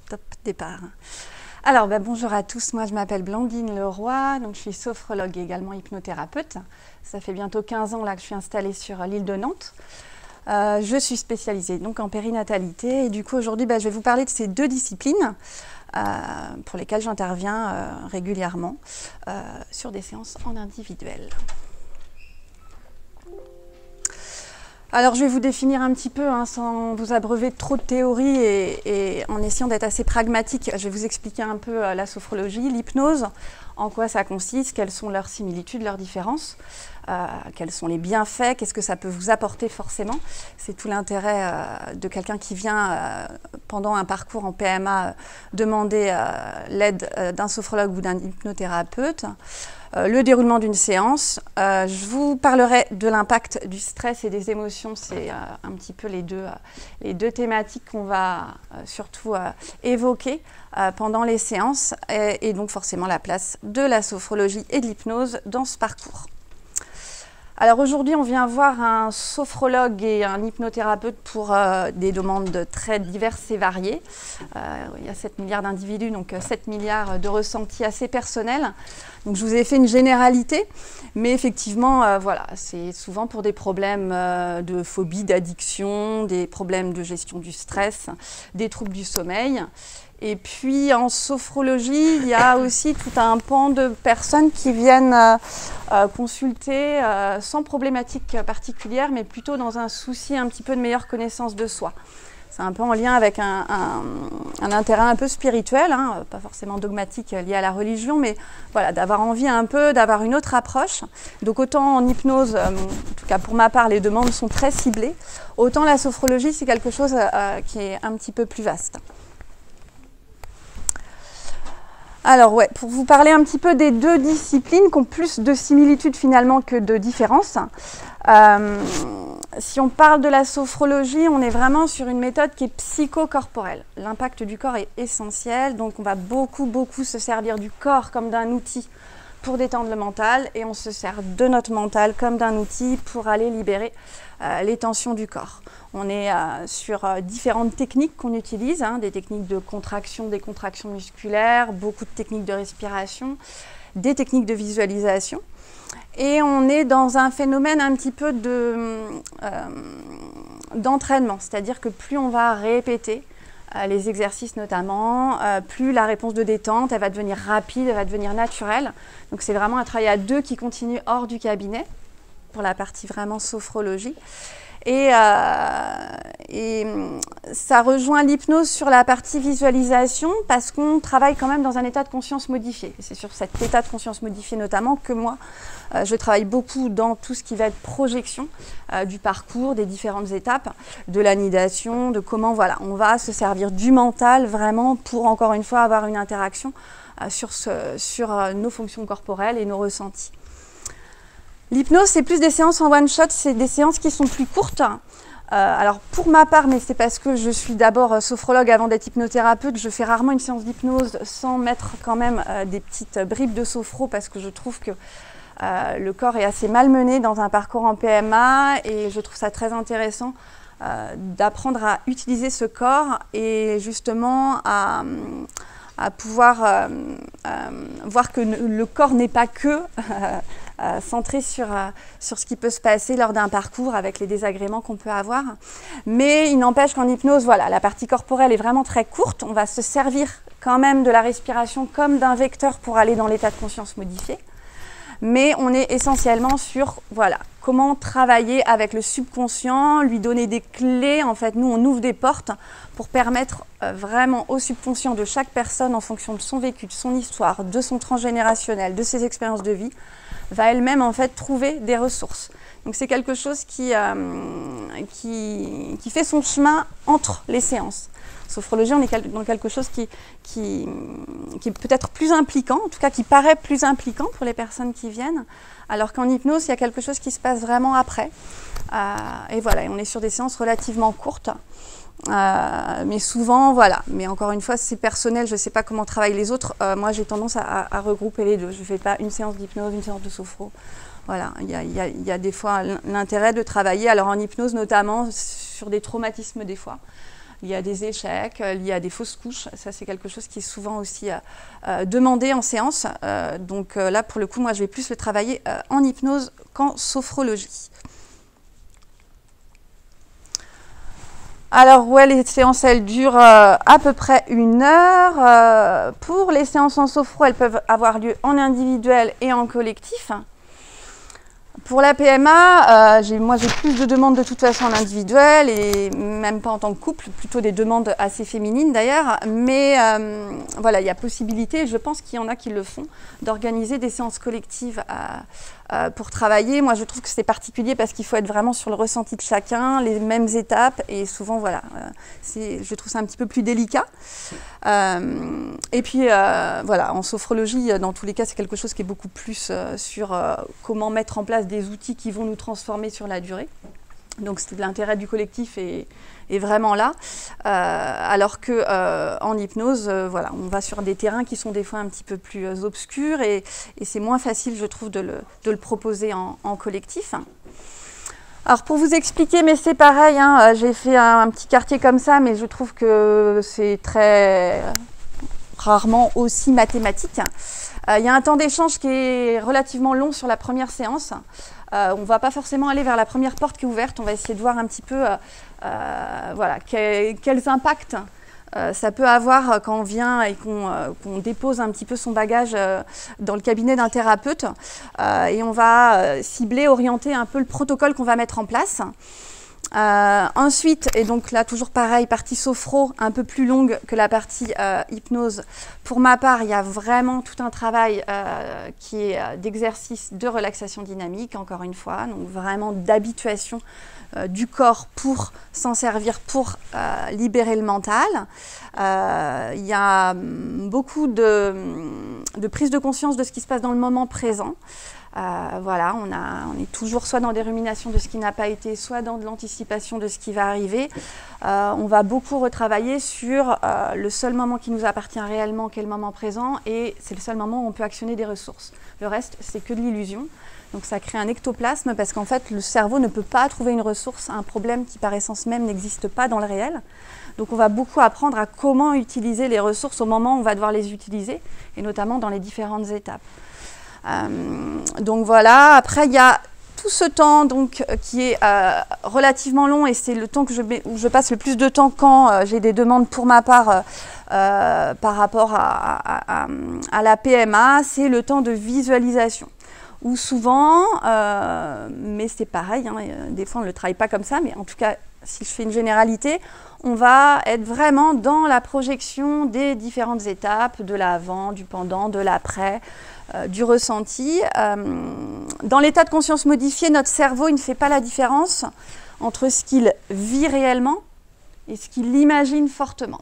Top départ. Alors, bonjour à tous, moi je m'appelle Blandine Leroy, donc je suis sophrologue et également hypnothérapeute. Ça fait bientôt 15 ans là, que je suis installée sur l'île de Nantes. Je suis spécialisée donc en périnatalité et du coup aujourd'hui je vais vous parler de ces deux disciplines pour lesquelles j'interviens régulièrement sur des séances en individuel. Alors je vais vous définir un petit peu sans vous abreuver trop de théorie et en essayant d'être assez pragmatique. Je vais vous expliquer un peu la sophrologie, l'hypnose, en quoi ça consiste, quelles sont leurs similitudes, leurs différences, quels sont les bienfaits, qu'est-ce que ça peut vous apporter forcément. C'est tout l'intérêt de quelqu'un qui vient pendant un parcours en PMA demander l'aide d'un sophrologue ou d'un hypnothérapeute. Le déroulement d'une séance. Je vous parlerai de l'impact du stress et des émotions. C'est un petit peu les deux thématiques qu'on va surtout évoquer pendant les séances et donc forcément la place de la sophrologie et de l'hypnose dans ce parcours. Alors aujourd'hui, on vient voir un sophrologue et un hypnothérapeute pour des demandes très diverses et variées. Il y a 7 milliards d'individus, donc 7 milliards de ressentis assez personnels. Donc je vous ai fait une généralité, mais effectivement, voilà, c'est souvent pour des problèmes de phobie, d'addiction, des problèmes de gestion du stress, des troubles du sommeil. Et puis en sophrologie, il y a aussi tout un pan de personnes qui viennent consulter sans problématique particulière, mais plutôt dans un souci un petit peu de meilleure connaissance de soi. C'est un peu en lien avec un intérêt un peu spirituel, pas forcément dogmatique lié à la religion, mais voilà, d'avoir envie un peu d'avoir une autre approche. Donc autant en hypnose, en tout cas pour ma part, les demandes sont très ciblées, autant la sophrologie, c'est quelque chose qui est un petit peu plus vaste. Alors ouais, pour vous parler un petit peu des deux disciplines qui ont plus de similitudes finalement que de différences. Si on parle de la sophrologie, on est vraiment sur une méthode qui est psychocorporelle. L'impact du corps est essentiel, donc on va beaucoup se servir du corps comme d'un outil pour détendre le mental et on se sert de notre mental comme d'un outil pour aller libérer les tensions du corps. On est sur différentes techniques qu'on utilise, des techniques de contraction, des contractions musculaires, beaucoup de techniques de respiration, des techniques de visualisation. Et on est dans un phénomène un petit peu d'entraînement, c'est-à-dire que plus on va répéter les exercices notamment, plus la réponse de détente, elle va devenir rapide, elle va devenir naturelle. Donc c'est vraiment un travail à deux qui continue hors du cabinet, pour la partie vraiment sophrologie. Et ça rejoint l'hypnose sur la partie visualisation parce qu'on travaille quand même dans un état de conscience modifié. Et c'est sur cet état de conscience modifié notamment que moi, je travaille beaucoup dans tout ce qui va être projection du parcours, des différentes étapes, de l'anidation, de comment voilà, on va se servir du mental vraiment pour encore une fois avoir une interaction sur nos fonctions corporelles et nos ressentis. L'hypnose, c'est plus des séances en one-shot, c'est des séances qui sont plus courtes. Alors pour ma part, mais c'est parce que je suis d'abord sophrologue avant d'être hypnothérapeute, je fais rarement une séance d'hypnose sans mettre quand même des petites bribes de sophro parce que je trouve que le corps est assez malmené dans un parcours en PMA et je trouve ça très intéressant d'apprendre à utiliser ce corps et justement à pouvoir voir que le corps n'est pas que centré sur ce qui peut se passer lors d'un parcours avec les désagréments qu'on peut avoir. Mais il n'empêche qu'en hypnose, voilà, la partie corporelle est vraiment très courte. On va se servir quand même de la respiration comme d'un vecteur pour aller dans l'état de conscience modifié. Mais on est essentiellement sur voilà, comment travailler avec le subconscient, lui donner des clés. En fait, nous, on ouvre des portes pour permettre vraiment au subconscient de chaque personne, en fonction de son vécu, de son histoire, de son transgénérationnel, de ses expériences de vie, va elle-même en fait trouver des ressources. Donc c'est quelque chose qui fait son chemin entre les séances. Sophrologie, on est dans quelque chose qui est peut-être plus impliquant, en tout cas qui paraît plus impliquant pour les personnes qui viennent, alors qu'en hypnose, il y a quelque chose qui se passe vraiment après. Et voilà, on est sur des séances relativement courtes. Mais souvent, voilà. Mais encore une fois, c'est personnel, je ne sais pas comment travaillent les autres. Moi, j'ai tendance à regrouper les deux. Je ne fais pas une séance d'hypnose, une séance de sophro. Voilà, il y a des fois l'intérêt de travailler, alors en hypnose notamment, sur des traumatismes des fois. liées à des échecs, liées à des fausses couches. Ça, c'est quelque chose qui est souvent aussi demandé en séance. Donc là, pour le coup, moi, je vais plus le travailler en hypnose qu'en sophrologie. Alors, ouais, les séances, elles durent à peu près 1 heure. Pour les séances en sophro, elles peuvent avoir lieu en individuel et en collectif. Pour la PMA, moi j'ai plus de demandes de toute façon en individuel et même pas en tant que couple, plutôt des demandes assez féminines d'ailleurs. Mais voilà, il y a possibilité, je pense qu'il y en a qui le font, d'organiser des séances collectives pour travailler. Moi je trouve que c'est particulier parce qu'il faut être vraiment sur le ressenti de chacun, les mêmes étapes et souvent voilà, je trouve ça un petit peu plus délicat. Et puis voilà, en sophrologie, dans tous les cas, c'est quelque chose qui est beaucoup plus sur comment mettre en place des outils qui vont nous transformer sur la durée. Donc l'intérêt du collectif est vraiment là, alors que en hypnose, voilà, on va sur des terrains qui sont des fois un petit peu plus obscurs et c'est moins facile, je trouve, de le proposer en collectif. Alors pour vous expliquer, mais c'est pareil, hein, j'ai fait un petit quartier comme ça, mais je trouve que c'est très rarement aussi mathématique. Il y a un temps d'échange qui est relativement long sur la première séance. On ne va pas forcément aller vers la première porte qui est ouverte, on va essayer de voir un petit peu voilà, quels impacts ça peut avoir quand on vient et qu'on dépose un petit peu son bagage dans le cabinet d'un thérapeute. Et on va cibler, orienter un peu le protocole qu'on va mettre en place. Ensuite, et donc là toujours pareil, partie sophro un peu plus longue que la partie hypnose. Pour ma part, il y a vraiment tout un travail qui est d'exercice de relaxation dynamique, encore une fois, donc vraiment d'habituation du corps pour s'en servir, pour libérer le mental. Il y a beaucoup de prise de conscience de ce qui se passe dans le moment présent. Voilà, on est toujours soit dans des ruminations de ce qui n'a pas été, soit dans de l'anticipation de ce qui va arriver. On va beaucoup retravailler sur le seul moment qui nous appartient réellement, qui est le moment présent, et c'est le seul moment où on peut actionner des ressources. Le reste, c'est que de l'illusion. Donc ça crée un ectoplasme parce qu'en fait, le cerveau ne peut pas trouver une ressource à un problème qui par essence même n'existe pas dans le réel. Donc on va beaucoup apprendre à comment utiliser les ressources au moment où on va devoir les utiliser, et notamment dans les différentes étapes. Donc voilà, après il y a tout ce temps donc, qui est relativement long et c'est le temps où je passe le plus de temps quand j'ai des demandes pour ma part par rapport à la PMA, c'est le temps de visualisation. Où souvent, mais c'est pareil, hein, des fois on ne le travaille pas comme ça, mais en tout cas si je fais une généralité, on va être vraiment dans la projection des différentes étapes, de l'avant, du pendant, de l'après, du ressenti. Dans l'état de conscience modifié, notre cerveau il ne fait pas la différence entre ce qu'il vit réellement et ce qu'il imagine fortement.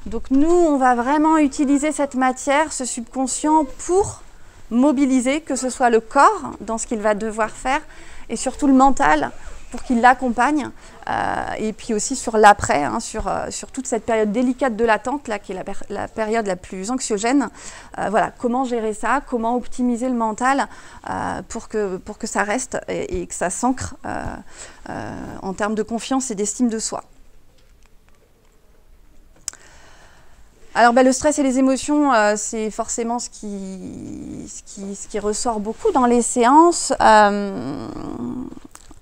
Donc nous, on va vraiment utiliser cette matière, ce subconscient, pour mobiliser, que ce soit le corps dans ce qu'il va devoir faire et surtout le mental pour qu'il l'accompagne et puis aussi sur l'après, hein, sur toute cette période délicate de l'attente là, qui est la période la plus anxiogène. Voilà, comment gérer ça, comment optimiser le mental pour que ça reste et que ça s'ancre en termes de confiance et d'estime de soi. Alors le stress et les émotions, c'est forcément ce qui ressort beaucoup dans les séances.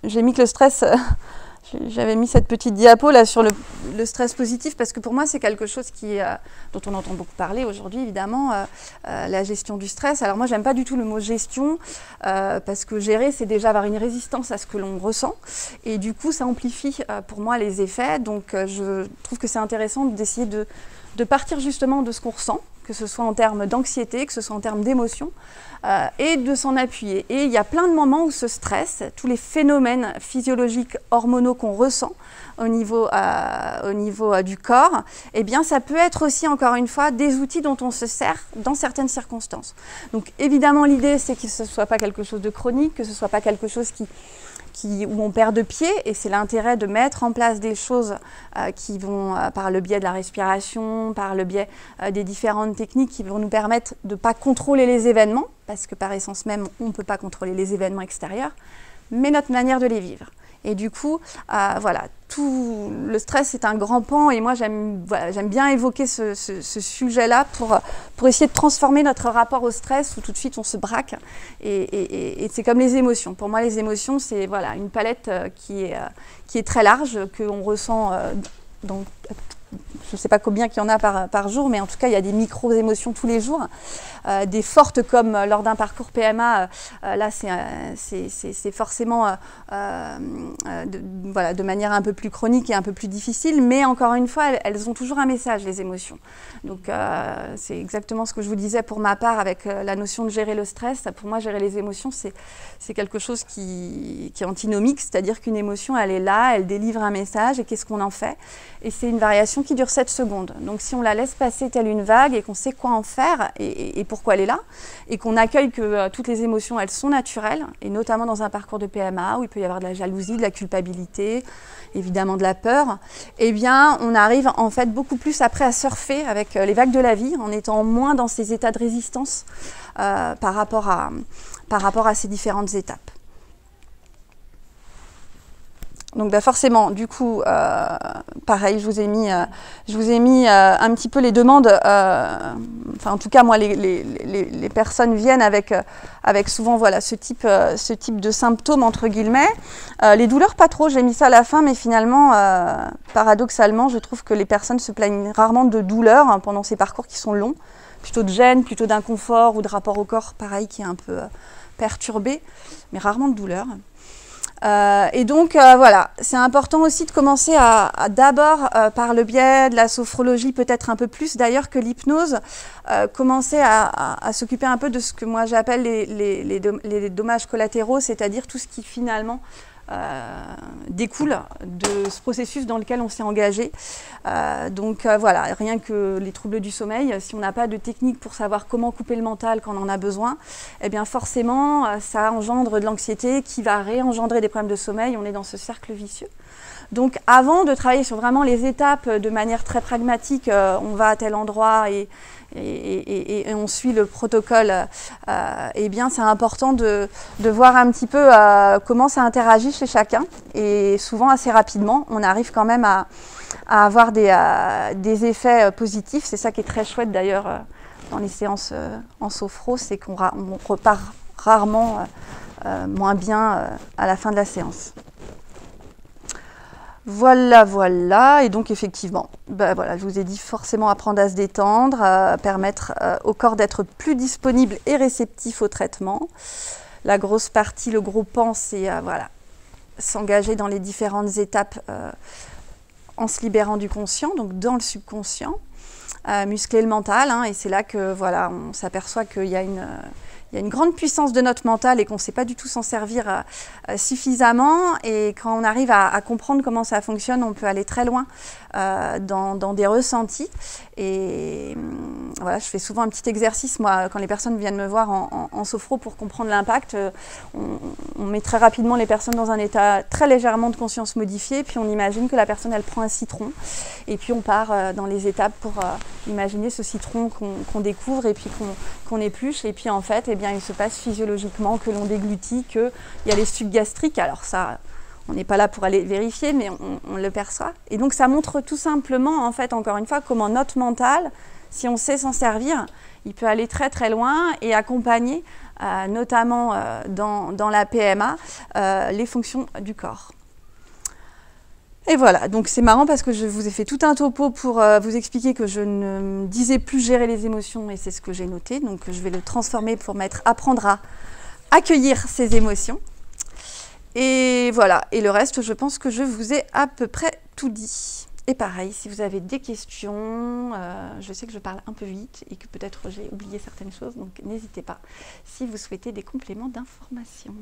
J'ai mis que le stress, j'avais mis cette petite diapo là sur le stress positif parce que pour moi c'est quelque chose dont on entend beaucoup parler aujourd'hui évidemment, la gestion du stress. Alors moi j'aime pas du tout le mot gestion parce que gérer c'est déjà avoir une résistance à ce que l'on ressent et du coup ça amplifie pour moi les effets. Donc je trouve que c'est intéressant d'essayer de partir justement de ce qu'on ressent, que ce soit en termes d'anxiété, que ce soit en termes d'émotion, et de s'en appuyer. Et il y a plein de moments où ce stress, tous les phénomènes physiologiques hormonaux qu'on ressent au niveau du corps, eh bien ça peut être aussi, encore une fois, des outils dont on se sert dans certaines circonstances. Donc évidemment, l'idée, c'est que ce ne soit pas quelque chose de chronique, que ce ne soit pas quelque chose où on perd de pied, et c'est l'intérêt de mettre en place des choses qui vont, par le biais de la respiration, par le biais des différentes techniques qui vont nous permettre de ne pas contrôler les événements, parce que par essence même, on ne peut pas contrôler les événements extérieurs, mais notre manière de les vivre. Et du coup, voilà, tout le stress est un grand pan et moi j'aime bien évoquer ce sujet-là pour essayer de transformer notre rapport au stress où tout de suite on se braque et c'est comme les émotions. Pour moi les émotions c'est voilà, une palette qui est très large, qu'on ressent dans... Je ne sais pas combien il y en a par jour, mais en tout cas, il y a des micro-émotions tous les jours. Des fortes comme lors d'un parcours PMA, là, c'est forcément de manière un peu plus chronique et un peu plus difficile. Mais encore une fois, elles ont toujours un message, les émotions. Donc, c'est exactement ce que je vous disais pour ma part avec la notion de gérer le stress. Pour moi, gérer les émotions, c'est quelque chose qui est antinomique, c'est-à-dire qu'une émotion, elle est là, elle délivre un message et qu'est-ce qu'on en fait? Et c'est une variation qui dure 7 secondes. Donc si on la laisse passer telle une vague et qu'on sait quoi en faire et pourquoi elle est là, et qu'on accueille que toutes les émotions, elles sont naturelles, et notamment dans un parcours de PMA où il peut y avoir de la jalousie, de la culpabilité, évidemment de la peur, eh bien on arrive en fait beaucoup plus après à surfer avec les vagues de la vie, en étant moins dans ces états de résistance par rapport à ces différentes étapes. Donc forcément, du coup, pareil, je vous ai mis un petit peu les demandes. Enfin, en tout cas, moi, les personnes viennent avec souvent voilà ce type de symptômes entre guillemets. Les douleurs, pas trop. J'ai mis ça à la fin, mais finalement, paradoxalement, je trouve que les personnes se plaignent rarement de douleurs hein, pendant ces parcours qui sont longs, plutôt de gêne, plutôt d'inconfort ou de rapport au corps, pareil, qui est un peu perturbé, mais rarement de douleurs. Et donc voilà, c'est important aussi de commencer à d'abord par le biais de la sophrologie, peut-être un peu plus d'ailleurs que l'hypnose, commencer à s'occuper un peu de ce que moi j'appelle les dommages collatéraux, c'est-à-dire tout ce qui finalement découle de ce processus dans lequel on s'est engagé. Donc voilà, rien que les troubles du sommeil, si on n'a pas de technique pour savoir comment couper le mental quand on en a besoin, eh bien forcément ça engendre de l'anxiété qui va réengendrer des problèmes de sommeil, on est dans ce cercle vicieux. Donc avant de travailler sur vraiment les étapes de manière très pragmatique, on va à tel endroit et on suit le protocole, eh bien c'est important de voir un petit peu comment ça interagit chez chacun. Et souvent assez rapidement, on arrive quand même à avoir des effets positifs. C'est ça qui est très chouette d'ailleurs dans les séances en sophro, c'est qu'on repart rarement moins bien à la fin de la séance. Voilà, et donc effectivement, voilà, je vous ai dit forcément apprendre à se détendre, permettre au corps d'être plus disponible et réceptif au traitement. La grosse partie, le gros pan, c'est voilà, s'engager dans les différentes étapes en se libérant du conscient, donc dans le subconscient, muscler le mental, hein, et c'est là que voilà, on s'aperçoit qu'il y a une grande puissance de notre mental et qu'on ne sait pas du tout s'en servir suffisamment. Et quand on arrive à comprendre comment ça fonctionne, on peut aller très loin dans des ressentis. Et voilà, je fais souvent un petit exercice, moi, quand les personnes viennent me voir en sophro pour comprendre l'impact. On met très rapidement les personnes dans un état très légèrement de conscience modifiée, puis on imagine que la personne, elle prend un citron. Et puis on part dans les étapes pour imaginer ce citron qu'on découvre et puis qu'on épluche. Et puis en fait, eh bien, il se passe physiologiquement que l'on déglutit, qu'il y a les sucs gastriques. Alors ça, on n'est pas là pour aller vérifier, mais on le perçoit. Et donc ça montre tout simplement, en fait, encore une fois, comment notre mental, si on sait s'en servir, il peut aller très très loin et accompagner, notamment dans la PMA, les fonctions du corps. Et voilà, donc c'est marrant parce que je vous ai fait tout un topo pour vous expliquer que je ne disais plus gérer les émotions et c'est ce que j'ai noté. Donc je vais le transformer pour apprendre à accueillir ses émotions. Et voilà, et le reste, je pense que je vous ai à peu près tout dit. Et pareil, si vous avez des questions, je sais que je parle un peu vite et que peut-être j'ai oublié certaines choses, donc n'hésitez pas si vous souhaitez des compléments d'information.